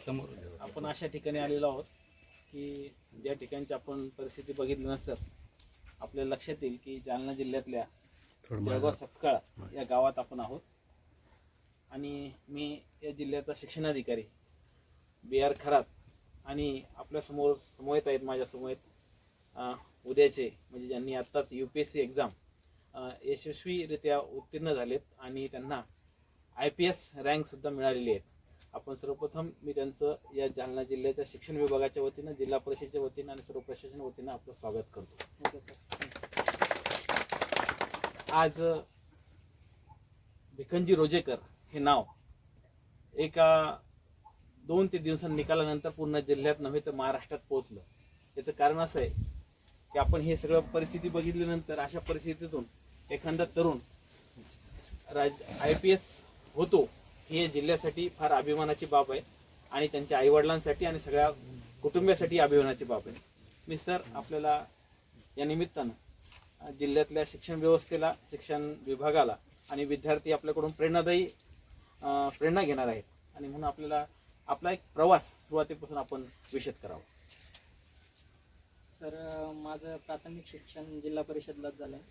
आपण अशा ठिकाणी आलेलो आहोत की ज्या ठिकाणची आपण परिस्थिती बघितली ना सर, आपल्या लक्षात येईल की जालना जिल्ह्यातल्या जळगाव सपकाळ या गावात आपण आहोत. आणि मी या जिल्ह्याचा शिक्षणाधिकारी BR खरात आणि आपल्या समोर आहेत माझ्या उद्याचे म्हणजे ज्यांनी आत्ताच UPSC एक्झाम यशस्वीरित्या उत्तीर्ण झालेत आणि त्यांना IPS रँकसुद्धा मिळालेली आहेत. आपण सर्वप्रथम मी त्यांचं या जालना जिल्ह्याच्या शिक्षण विभागाच्या वतीनं, जिल्हा परिषदेच्या वतीनं आणि सर्व प्रशासन वतीनं आपलं स्वागत करतो. Okay sir. आज भिकनजी रोजेकर हे नाव एका 2 ते 3 दिवसांनी निकालानंतर पूर्ण जिल्ह्यात नव्हे तर महाराष्ट्रात पोहोचलं. याचं कारण असं आहे की आपण हे सगळं परिस्थिती बघितल्यानंतर अशा परिस्थितीतून एखादा तरुण IPS होतो ही जिल्ह्यासाठी फार अभिमानाची बाब आहे आणि त्यांच्या आईवडिलांसाठी आणि सगळ्या कुटुंबियासाठी अभिमानाची बाब आहे. मी सर आपल्याला या निमित्तानं जिल्ह्यातल्या शिक्षण व्यवस्थेला, शिक्षण विभागाला आणि विद्यार्थी आपल्याकडून प्रेरणा घेणार आहेत आणि म्हणून आपल्याला आपला एक प्रवास सुरुवातीपासून आपण विशद करावा. सर, माझं प्राथमिक शिक्षण जिल्हा परिषदलाच झालं आहे.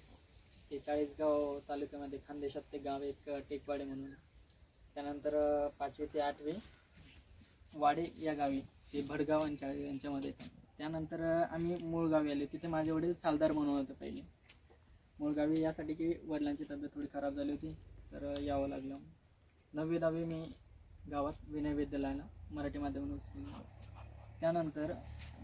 ते चाळीसगाव तालुक्यामध्ये खानदेशात ते गाव एक टेकवाडे म्हणून. त्यानंतर 5वी ते 8वी वाडे या गावी, ते भडगाव यांच्यामध्ये. त्यानंतर आम्ही मूळ गावी आले. तिथे माझे वडील सालदार म्हणून होते पहिले. मूळ गावी यासाठी की वडिलांची तब्येत थोडी खराब झाली होती तर यावं लागलं. 9वी 10वी मी गावात विनय विद्यालयाला मराठी माध्यमातून. त्यानंतर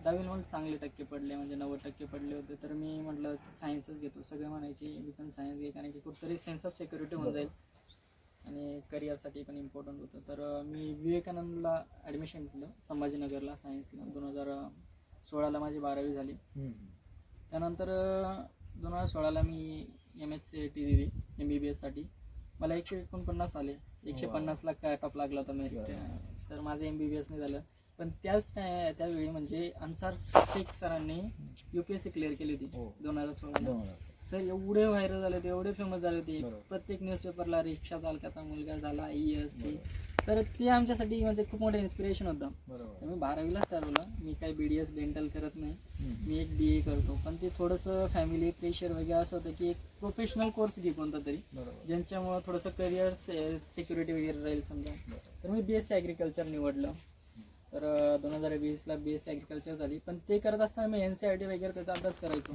10वी मला चांगले टक्के पडले, म्हणजे 90% पडले होते. तर मी म्हटलं सायन्सच घेतो. सगळे म्हणायचे मी पण सायन्स घे, कारण की कुठेतरी सेन्स ऑफ सिक्युरिटी होऊन जाईल आणि करिअरसाठी पण इम्पॉर्टंट होतं. तर मी विवेकानंदला ॲडमिशन घेतलं, संभाजीनगरला सायन्सला. 2016ला माझी 12वी झाली. त्यानंतर 2016ला मी MHCET दिली MBBSसाठी. मला 149 आले. 150ला कट ऑफ लागला होता मेरिट. तर माझं MBBS नाही झालं. पण त्यावेळी म्हणजे अन्सार शेख सरांनी UPSC क्लिअर केली होती 2016ला. सर एवढे व्हायरल झाले होते, एवढे फेमस झाले होते. प्रत्येक न्यूजपेपरला रिक्षा चालकाचा मुलगा झाला ESC. तर ते आमच्यासाठी म्हणजे खूप मोठं इन्स्पिरेशन होतं. तर मी 12वीलाच ठरवलं मी काही BDS डेंटल करत नाही, मी एक BA करतो. पण ते थोडंसं फॅमिली प्रेशर वगैरे असं होतं की एक प्रोफेशनल कोर्स घे कोणता तरी, ज्यांच्यामुळं थोडंसं करिअर सिक्युरिटी वगैरे राहील समजा. तर मी BSc ॲग्रिकल्चर निवडलं. तर 2020ला BSc ॲग्रिकल्चर झाली. पण ते करत असताना मी NCERT वगैरे त्याचा अभ्यास करायचो.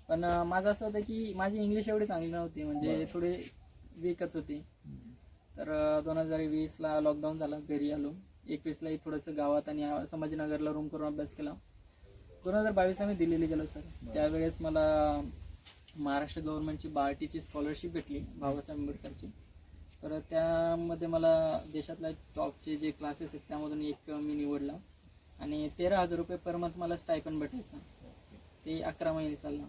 पण माझं असं होतं की माझी इंग्लिश एवढी चांगली नव्हती, म्हणजे थोडी वीकच होती. तर 2020ला लॉकडाऊन झाला, घरी आलो. 21लाही थोडंसं गावात आणि संभाजीनगरला रूम करून अभ्यास केला. 2022ला मी दिल्लीला गेलो सर. त्यावेळेस मला महाराष्ट्र गव्हर्नमेंटची BARTची स्कॉलरशिप भेटली, बाबासाहेब आंबेडकरची. तर त्यामध्ये मला देशातल्या टॉपचे जे क्लासेस आहेत त्यामधून एक मी निवडला आणि 13,000 रुपये पर मंथ मला स्टायपन भेटायचं. ते 11 महिने चाललं.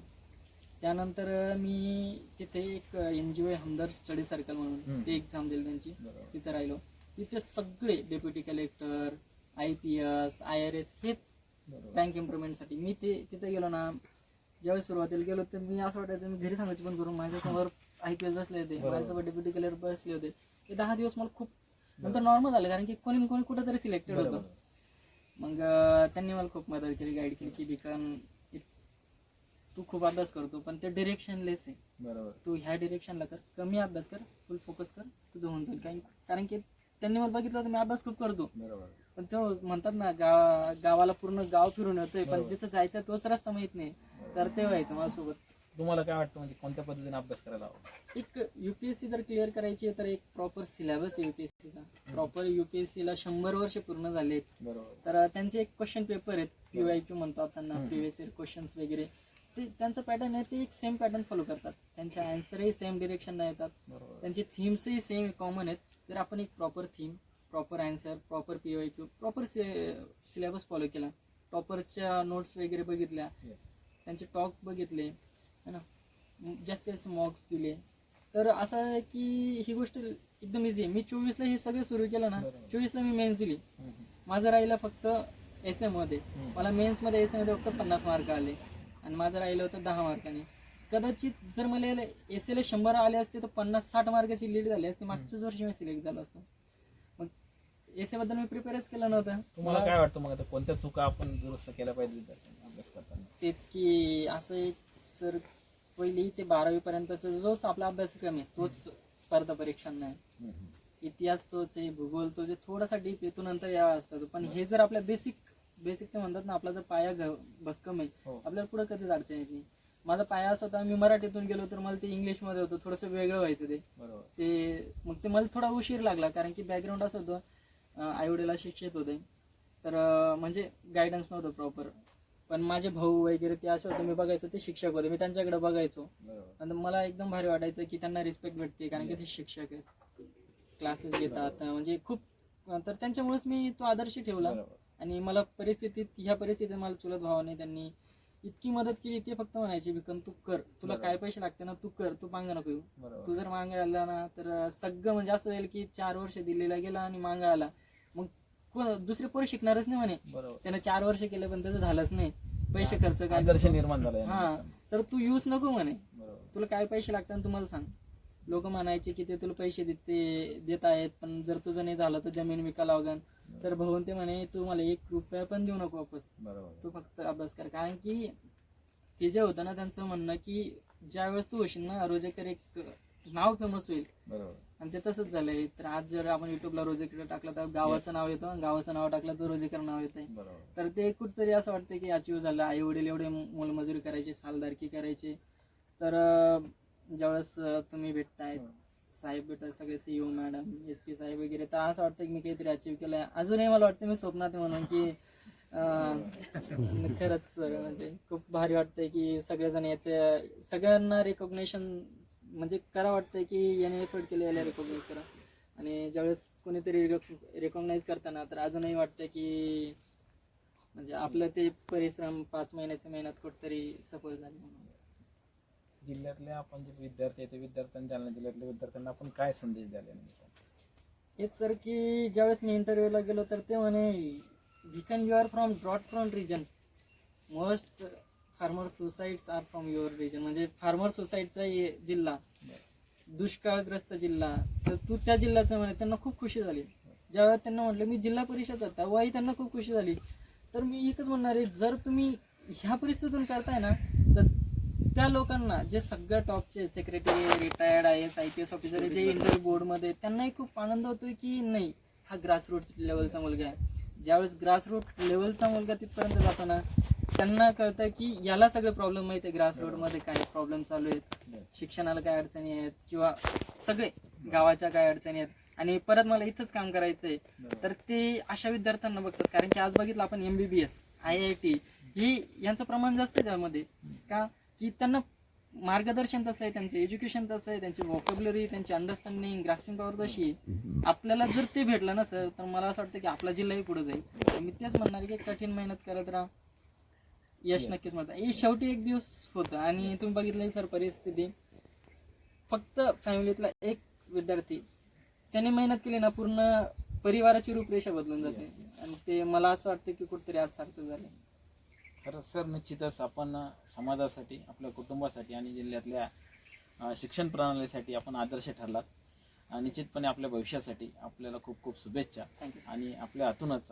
त्यानंतर मी तिथे एक NGO हमदर्द स्टडी सर्कल म्हणून ते एक्झाम दिली त्यांची, तिथे राहिलो. तिथे सगळे डेप्युटी कलेक्टर, IPS IRS हेच बँक इम्प्रुव्हमेंटसाठी. मी तिथे गेलो ना, ज्यावेळेस सुरुवातीला गेलो तर मी असं वाटायचं मी घरी सांगायचं पण करून, माझ्यासमोर IPS बसले होते, माझ्यासोबत डेप्युटी कलेक्टर बसले होते. ते 10 दिवस मला खूप नंतर नॉर्मल झालं, कारण की कोणी कुठं तरी सिलेक्टेड होतं. मग त्यांनी मला खूप मदत केली, गाईड केली की बिकन तू खूप अभ्यास करतो पण ते डिरेक्शनलेस आहे, तू ह्या डिरेक्शनला कर, कमी अभ्यास कर, फुल फोकस कर, तुझं होऊन जाईल. कारण की त्यांनी मला बघितलं तर मी अभ्यास खूप करतो, पण तो म्हणतात ना गावाला पूर्ण गाव फिरून येतोय पण जिथं जायचं तोच रस्ता माहित नाही. तर ते व्हायचं माझ्यासोबत. तुम्हाला काय वाटतं म्हणजे कोणत्या पद्धतीने अभ्यास करायला हवा? एक UPSC जर क्लिअर करायची आहे तर एक प्रॉपर सिलेबस आहे UPSCचा. प्रॉपर UPSCला 100 वर्ष पूर्ण झालेत. तर त्यांचे एक क्वेश्चन पेपर आहेत, PYQ म्हणतात त्यांना, प्रिव्हियस इयर क्वेश्चन्स वगैरे. ते त्यांचं पॅटर्न आहे, ते एक सेम पॅटर्न फॉलो करतात. त्यांचे आन्सरही सेम डिरेक्शनला येतात, त्यांची थीम्सही सेम कॉमन आहेत. तर आपण एक proper theme, proper answer, proper PYQ, proper syllabus follow केला, टॉपरच्या नोट्स वगैरे बघितल्या, त्यांचे टॉक बघितले है ना, जास्त मॉक्स दिले. तर असं आहे की ही गोष्ट एकदम इझी आहे. मी 24ला हे सगळं सुरू केलं ना, 24ला मी मेन्स दिली. माझं राहिलं फक्त SM मध्ये. मला मेन्समध्ये SM मध्ये फक्त 50 मार्क आले आणि माझं राहिलं होतं 10 मार्काने. कदाचित जर मला SAला 100 आले असते तर 50-60 मार्काची लीड झाली असते. मागच्याच वर्षी मी सिलेक्ट झालो असतो. मग एसे बद्दल मी प्रिपेअरच केलं नव्हतं. तुम्हाला काय वाटतं मग आता कोणत्या चुका आपण दुरुस्त केल्या पाहिजे विद्यार्थ्यांनी अभ्यास करताना? तेच की असं एक सर, पहिली ते 12वी पर्यंतचा जोच आपला अभ्यासक्रम आहे तोच स्पर्धा परीक्षांना आहे. इतिहास तोच आहे, भूगोल तोच आहे, थोडासा डीप येतो नंतर या असतो. पण हे जर आपल्या बेसिक ते म्हणतात ना, आपला जर पाया भक्कम आहे, आपल्याला पुढे कधीच अडचण येत नाही. माझा पाया असा होता, मी मराठीतून गेलो तर मला ते इंग्लिशमध्ये होतं, थोडंसं वेगळं व्हायचं ते मग ते मला थोडा उशीर लागला, कारण की बॅकग्राऊंड असं होतं, आईवडिला शिक्षित होते, तर म्हणजे गायडन्स नव्हतं प्रॉपर. पण माझे भाऊ वगैरे ते असे होते, मी बघायचो ते शिक्षक होते, मी त्यांच्याकडे बघायचो आणि मला एकदम भारी वाटायचं की त्यांना रिस्पेक्ट भेटते, कारण की ते शिक्षक आहेत, क्लासेस घेतात, म्हणजे खूप. तर त्यांच्यामुळेच मी तो आदर्श ठेवला. आणि मला ह्या परिस्थितीत मला चुलत भावाने त्यांनी इतकी मदत केली. ते फक्त म्हणायचे, विकम तू कर, तुला काय पैसे लागते ना तू कर, तू मागं नको येऊ. तू जर मागे आला ना तर सगळं म्हणजे असं होईल की 4 वर्ष दिल्लीला गेला आणि मागे आला, मग दुसरे पोरं शिकणारच नाही म्हणे. त्यानं 4 वर्ष केलं पण त्याचं झालंच नाही, पैसे खर्च काय आदर्श निर्माण झाला. हा, तर तू यूज नको म्हणे, तुला काय पैसे लागतात तुम्हाला सांग. लोक म्हणायचे की ते तुला पैसे देत आहेत, पण जर तुझं नाही झालं तर जमीन विकायला लागन. तर भाऊन ते म्हणे, तू मला 1 रुपया पण देऊ नको वापस, तू फक्त अभ्यास कर. कारण की ते जे होतं ना त्यांचं म्हणणं की ज्यावेळेस तू होशील ना रोजेकर, एक नाव फेमस होईल. आणि ते तसंच झालंय. तर आज जर आपण युट्यूबला रोजेकर टाकलं तर गावाचं नाव येतं, गावाचं नाव टाकलं तर रोजेकर नाव येतंय. तर ते कुठतरी असं वाटतं की अचीव झालं. आई वडील एवढे मोलमजुरी करायचे, सालदारकी करायचे, तर ज्यावेळेस तुम्ही भेटताय साहेब, भेटत सगळे सीईओ मॅडम, SP साहेब वगैरे, तर असं वाटतं की मी काहीतरी अचीव केलंय. अजूनही मला वाटतं मी स्वप्नात म्हणून की खरंच सर, म्हणजे खूप भारी वाटतंय की सगळेजण याचे सगळ्यांना रिकॉग्नेशन म्हणजे करा वाटतंय की याने एफर्ट केले, याला रिकॉग्नाइज करा. आणि ज्यावेळेस कोणीतरी रिकॉग्नाइज करताना तर अजूनही वाटतं की म्हणजे आपलं ते परिश्रम 5 महिन्याची मेहनत कुठतरी सफल झाली. जिल्ह्यातले आपण जे विद्यार्थी आहेत, विद्यार्थ्यांना, जालना जिल्ह्यातल्या विद्यार्थ्यांना आपण काय संदेश द्याल? हेच सर की ज्यावेळेस मी इंटरव्ह्यूला गेलो तर ते म्हणे, Bhikan you are from drought prone region, most farmer suicides are from your region. म्हणजे फार्मर सुसाइडचा जिल्हा, दुष्काळग्रस्त जिल्हा, तर तू त्या जिल्ह्याचं म्हणे. त्यांना खूप खुशी झाली ज्यावेळेस त्यांना म्हटलं मी जिल्हा परिषद होता, तेव्हाही त्यांना खूप खुशी झाली. तर मी एकच म्हणणार आहे, जर तुम्ही ह्या परिस्थितीतून करताय ना, तर त्या लोकांना जे सगळ्या टॉपचे secretary, retired IAS IPS officer जे इंटरव्ह्यू बोर्डमध्ये, त्यांनाही खूप आनंद होतोय की नाही, हा ग्रासरूट लेवलचा मुलगा आहे. ज्यावेळेस ग्रासरूट लेवलचा मुलगा तिथपर्यंत जातो ना, त्यांना कळतं की याला सगळे प्रॉब्लेम माहिती आहे, ग्रासरूटमध्ये काय प्रॉब्लेम चालू आहेत, शिक्षणाला काय अडचणी आहेत, किंवा सगळे गावाच्या काय अडचणी आहेत, आणि परत मला इथंच काम करायचं आहे. तर ते अशा विद्यार्थ्यांना बघतात. कारण की आज बघितलं आपण MBBS, IIT ही यांचं प्रमाण जास्त आहे त्यामध्ये. का की त्यांना मार्गदर्शन तसं आहे, त्यांचं एज्युकेशन तसं आहे, त्यांची व्होकॅब्युलरी, त्यांची अंडरस्टँडिंग, ग्रास्पिंग पॉवर तशी आहे. आपल्याला जर ते भेटलं ना सर, तर मला असं वाटतं की आपला जिल्हाही पुढे जाईल. तर मी तेच म्हणणार की कठीण मेहनत करत राहा, यश नक्कीच मिळतं. हे शेवटी एक दिवस होतं. आणि तुम्ही बघितलं सर परिस्थिती, फक्त फॅमिलीतला एक विद्यार्थी त्याने मेहनत केली ना, पूर्ण परिवाराची रूपरेषा बदलून जाते. आणि ते मला असं वाटतं की कुठेतरी आज सार्थक झालं. खरंच सर, निश्चितच आपण समाजासाठी, आपल्या कुटुंबासाठी आणि जिल्ह्यातल्या शिक्षण प्रणालीसाठी आपण आदर्श ठरलात. निश्चितपणे आपल्या भविष्यासाठी आपल्याला खूप खूप शुभेच्छा. थँक्यू. आणि आपल्या हातूनच